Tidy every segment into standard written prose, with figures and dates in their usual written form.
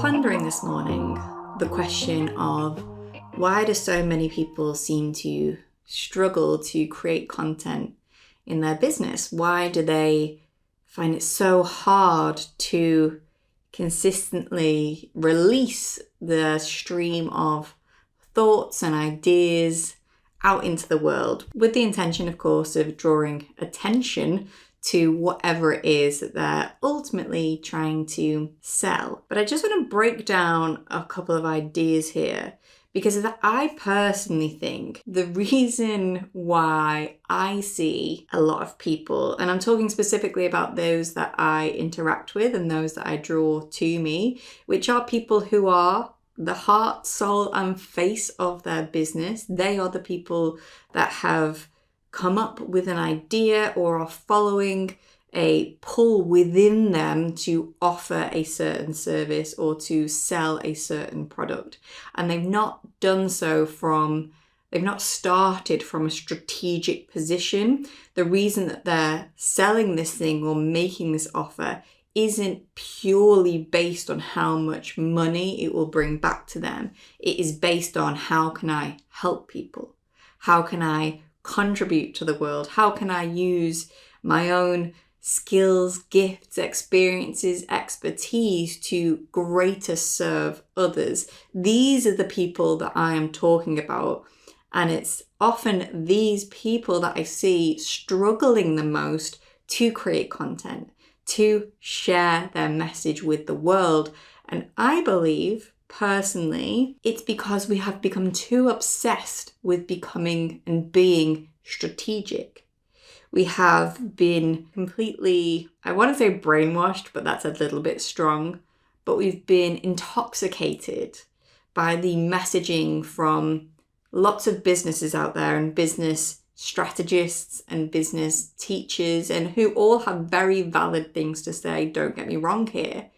pondering this morning the question of why do so many people seem to struggle to create content in their business? Why do they find it so hard to consistently release the stream of thoughts and ideas out into the world, with the intention, of course, of drawing attention to whatever it is that they're ultimately trying to sell. But I just want to break down a couple of ideas here, because I personally think the reason why I see a lot of people, and I'm talking specifically about those that I interact with and those that I draw to me, which are people who are the heart, soul, and face of their business. They are the people that have come up with an idea or are following a pull within them to offer a certain service or to sell a certain product. And they've not started from a strategic position. The reason that they're selling this thing or making this offer isn't purely based on how much money it will bring back to them. It is based on, how can I help people? How can I contribute to the world? How can I use my own skills, gifts, experiences, expertise to greater serve others? These are the people that I am talking about. And it's often these people that I see struggling the most to create content, to share their message with the world. And I believe, personally, it's because we have become too obsessed with becoming and being strategic. We have been completely, I want to say brainwashed, but that's a little bit strong, but we've been intoxicated by the messaging from lots of businesses out there and business strategists and business teachers, and who all have very valid things to say, don't get me wrong here.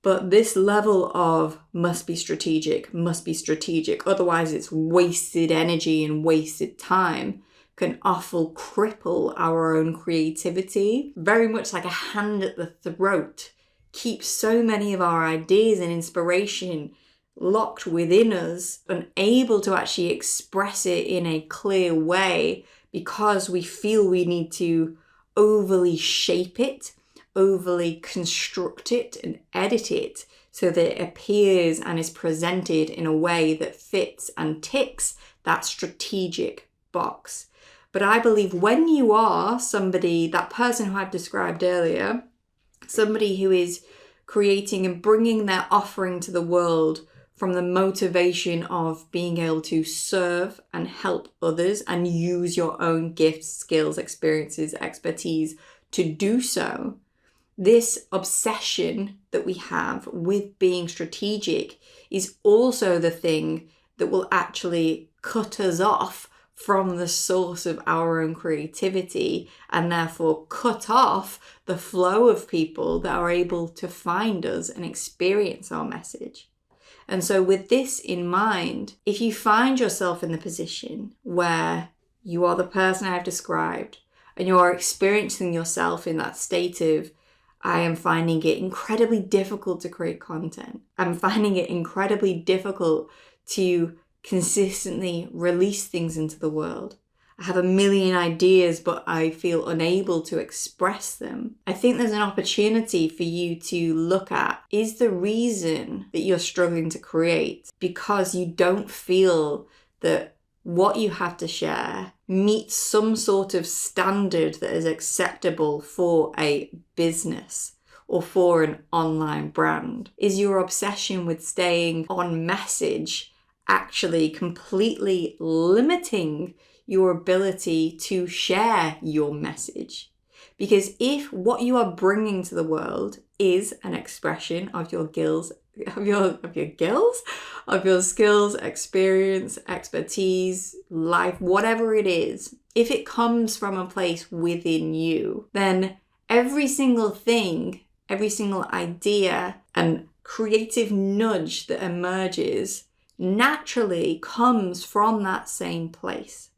But this level of must be strategic, otherwise it's wasted energy and wasted time, can awful cripple our own creativity. Very much like a hand at the throat, keeps so many of our ideas and inspiration locked within us, unable to actually express it in a clear way because we feel we need to overly shape it, overly construct it and edit it so that it appears and is presented in a way that fits and ticks that strategic box. But I believe when you are somebody, that person who I've described earlier, somebody who is creating and bringing their offering to the world from the motivation of being able to serve and help others and use your own gifts, skills, experiences, expertise to do so, this obsession that we have with being strategic is also the thing that will actually cut us off from the source of our own creativity, and therefore cut off the flow of people that are able to find us and experience our message. And so with this in mind, if you find yourself in the position where you are the person I've described and you are experiencing yourself in that state of, I am finding it incredibly difficult to create content, I'm finding it incredibly difficult to consistently release things into the world, I have a million ideas, but I feel unable to express them, I think there's an opportunity for you to look at, is the reason that you're struggling to create because you don't feel that what you have to share meets some sort of standard that is acceptable for a business or for an online brand? Is your obsession with staying on message actually completely limiting your ability to share your message? Because if what you are bringing to the world is an expression of your skills, experience, expertise, life, whatever it is, if it comes from a place within you, then every single thing, every single idea and creative nudge that emerges naturally comes from that same place.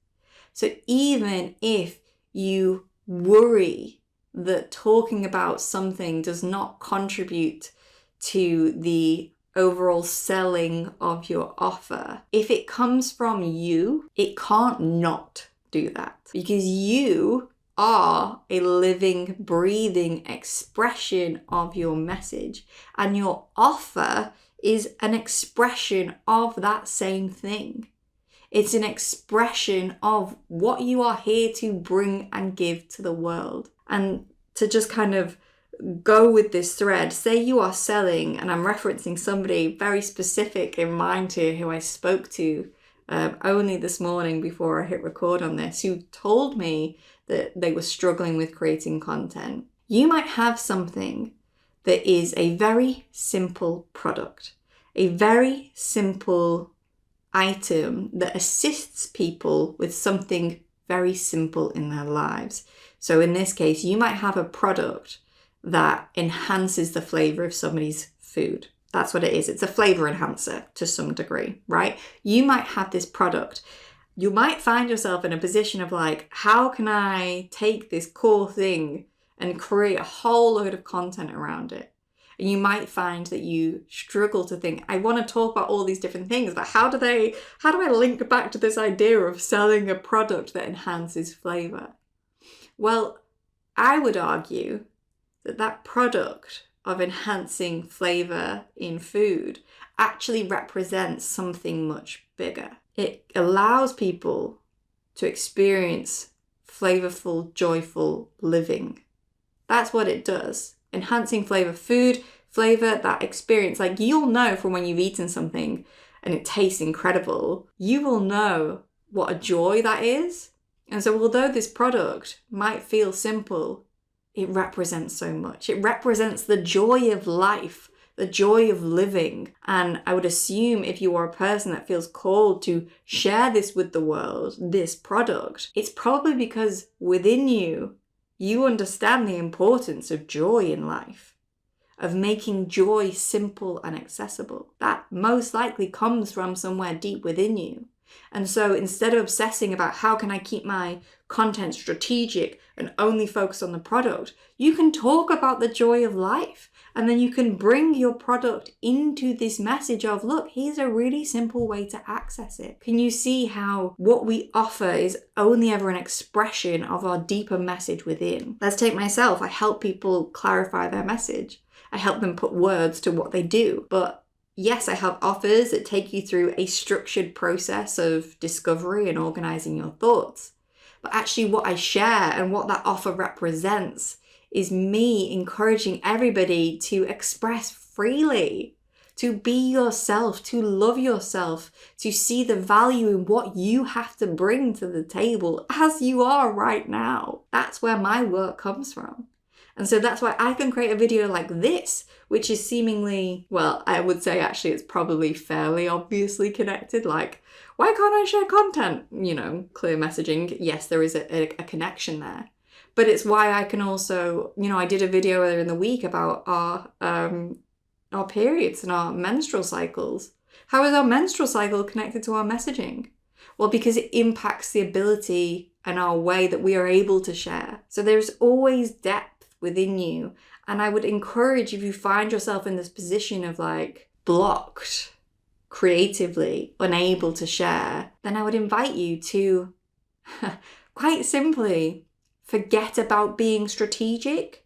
So even if you worry that talking about something does not contribute to the overall selling of your offer, if it comes from you, it can't not do that, because you are a living, breathing expression of your message, and your offer is an expression of that same thing. It's an expression of what you are here to bring and give to the world. And to just kind of go with this thread, say you are selling, and I'm referencing somebody very specific in mind here who I spoke to only this morning before I hit record on this, who told me that they were struggling with creating content. You might have something that is a very simple product, a very simple item that assists people with something very simple in their lives. So in this case, you might have a product that enhances the flavor of somebody's food. That's what it is. It's a flavor enhancer to some degree, right? You might have this product. You might find yourself in a position of like, how can I take this core thing and create a whole load of content around it? And you might find that you struggle to think, I want to talk about all these different things, but how do I link back to this idea of selling a product that enhances flavor? Well, I would argue that product of enhancing flavor in food actually represents something much bigger. It allows people to experience flavorful, joyful living. That's what it does. Enhancing flavor, food, flavor, that experience. Like, you'll know from when you've eaten something and it tastes incredible, you will know what a joy that is. And so although this product might feel simple, it represents so much. It represents the joy of life, the joy of living. And I would assume if you are a person that feels called to share this with the world, this product, it's probably because within you, you understand the importance of joy in life, of making joy simple and accessible. That most likely comes from somewhere deep within you. And so instead of obsessing about how can I keep my content strategic and only focus on the product, you can talk about the joy of life. And then you can bring your product into this message of, look, here's a really simple way to access it. Can you see how what we offer is only ever an expression of our deeper message within? Let's take myself. I help people clarify their message. I help them put words to what they do. But yes, I have offers that take you through a structured process of discovery and organizing your thoughts. But actually what I share and what that offer represents is me encouraging everybody to express freely, to be yourself, to love yourself, to see the value in what you have to bring to the table as you are right now. That's where my work comes from. And so that's why I can create a video like this, which is seemingly, well, I would say actually it's probably fairly obviously connected. Like, why can't I share content? You know, clear messaging. Yes, there is a connection there. But it's why I can also, you know, I did a video earlier in the week about our periods and our menstrual cycles. How is our menstrual cycle connected to our messaging? Well, because it impacts the ability and our way that we are able to share. So there's always depth within you. And I would encourage, if you find yourself in this position of like blocked creatively, unable to share, then I would invite you to quite simply forget about being strategic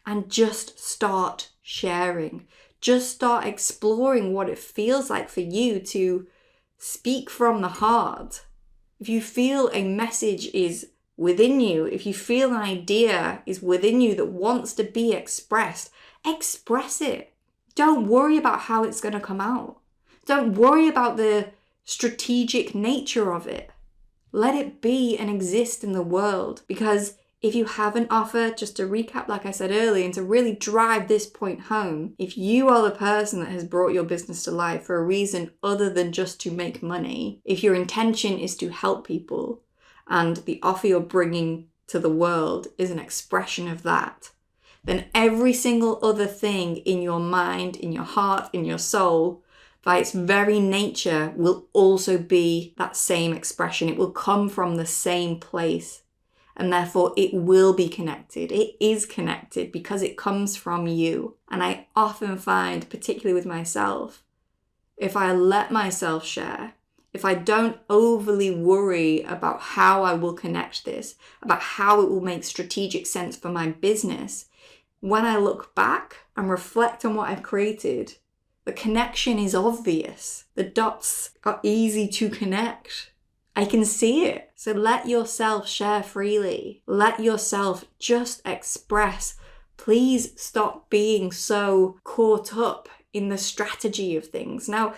and just start sharing. Just start exploring what it feels like for you to speak from the heart. If you feel a message is within you, if you feel an idea is within you that wants to be expressed, express it. Don't worry about how it's going to come out. Don't worry about the strategic nature of it. Let it be and exist in the world, because if you have an offer, just to recap, like I said earlier, and to really drive this point home, if you are the person that has brought your business to life for a reason other than just to make money, if your intention is to help people and the offer you're bringing to the world is an expression of that, then every single other thing in your mind, in your heart, in your soul, by its very nature, will also be that same expression. It will come from the same place. And therefore it will be connected. It is connected because it comes from you. And I often find, particularly with myself, if I let myself share, if I don't overly worry about how I will connect this, about how it will make strategic sense for my business, when I look back and reflect on what I've created, the connection is obvious. The dots are easy to connect. I can see it. So let yourself share freely. Let yourself just express. Please stop being so caught up in the strategy of things. Now,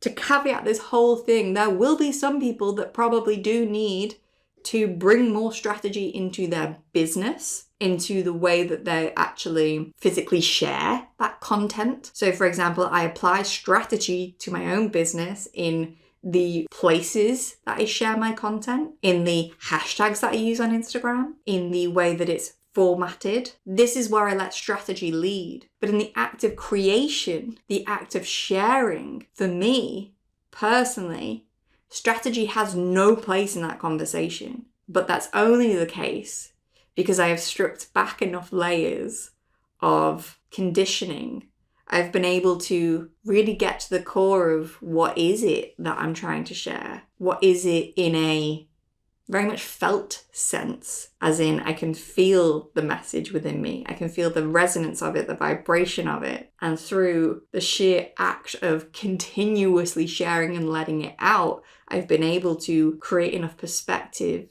to caveat this whole thing, there will be some people that probably do need to bring more strategy into their business, into the way that they actually physically share that content. So for example, I apply strategy to my own business in the places that I share my content, in the hashtags that I use on Instagram, in the way that it's formatted. This is where I let strategy lead. But in the act of creation, the act of sharing, for me, personally, strategy has no place in that conversation. But that's only the case because I have stripped back enough layers of conditioning. I've been able to really get to the core of what is it that I'm trying to share? What is it in a very much felt sense, as in I can feel the message within me. I can feel the resonance of it, the vibration of it. And through the sheer act of continuously sharing and letting it out, I've been able to create enough perspective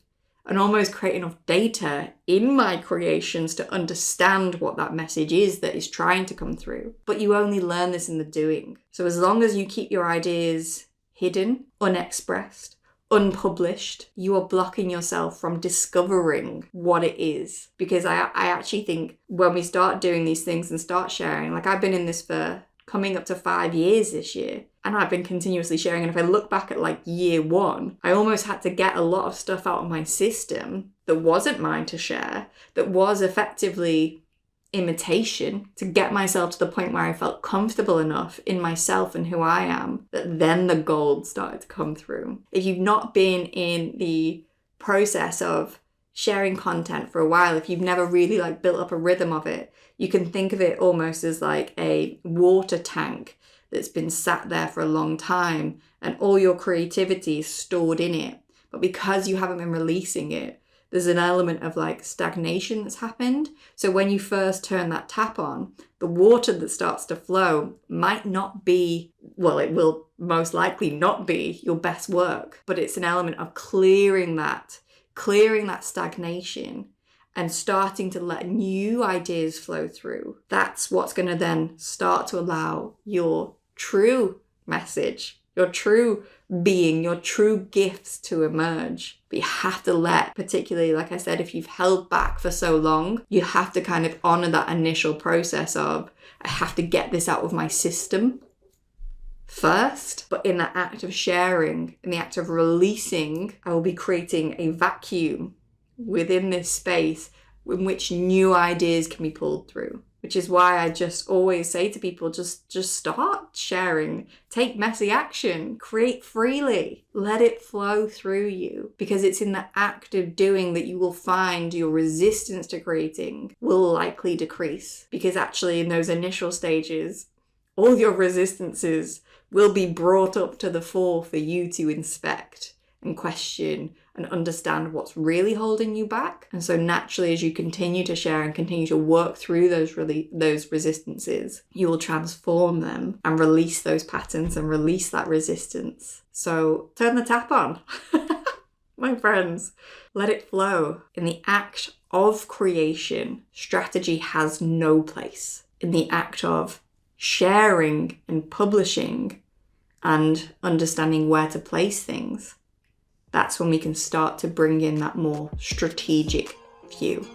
and almost create enough data in my creations to understand what that message is that is trying to come through. But you only learn this in the doing. So as long as you keep your ideas hidden, unexpressed, unpublished, you are blocking yourself from discovering what it is. Because I actually think when we start doing these things and start sharing, like I've been in this for coming up to 5 years this year, and I've been continuously sharing. And if I look back at like year one, I almost had to get a lot of stuff out of my system that wasn't mine to share, that was effectively imitation, to get myself to the point where I felt comfortable enough in myself and who I am, that then the gold started to come through. If you've not been in the process of sharing content for a while, if you've never really like built up a rhythm of it, you can think of it almost as like a water tank that's been sat there for a long time and all your creativity is stored in it. But because you haven't been releasing it, there's an element of like stagnation that's happened. So when you first turn that tap on, the water that starts to flow might not be, well, it will most likely not be your best work, but it's an element of clearing that stagnation and starting to let new ideas flow through. That's what's going to then start to allow your true message, your true being, your true gifts to emerge. But you have to let, particularly, like I said, if you've held back for so long, you have to kind of honor that initial process of, I have to get this out of my system first. But in the act of sharing, in the act of releasing, I will be creating a vacuum within this space in which new ideas can be pulled through. Which is why I just always say to people, just start sharing, take messy action, create freely, let it flow through you. Because it's in the act of doing that you will find your resistance to creating will likely decrease. Because actually in those initial stages, all your resistances will be brought up to the fore for you to inspect and question and understand what's really holding you back. And so naturally, as you continue to share and continue to work through those resistances, you will transform them and release those patterns and release that resistance. So turn the tap on, my friends. Let it flow. In the act of creation, strategy has no place. In the act of sharing and publishing and understanding where to place things, that's when we can start to bring in that more strategic view.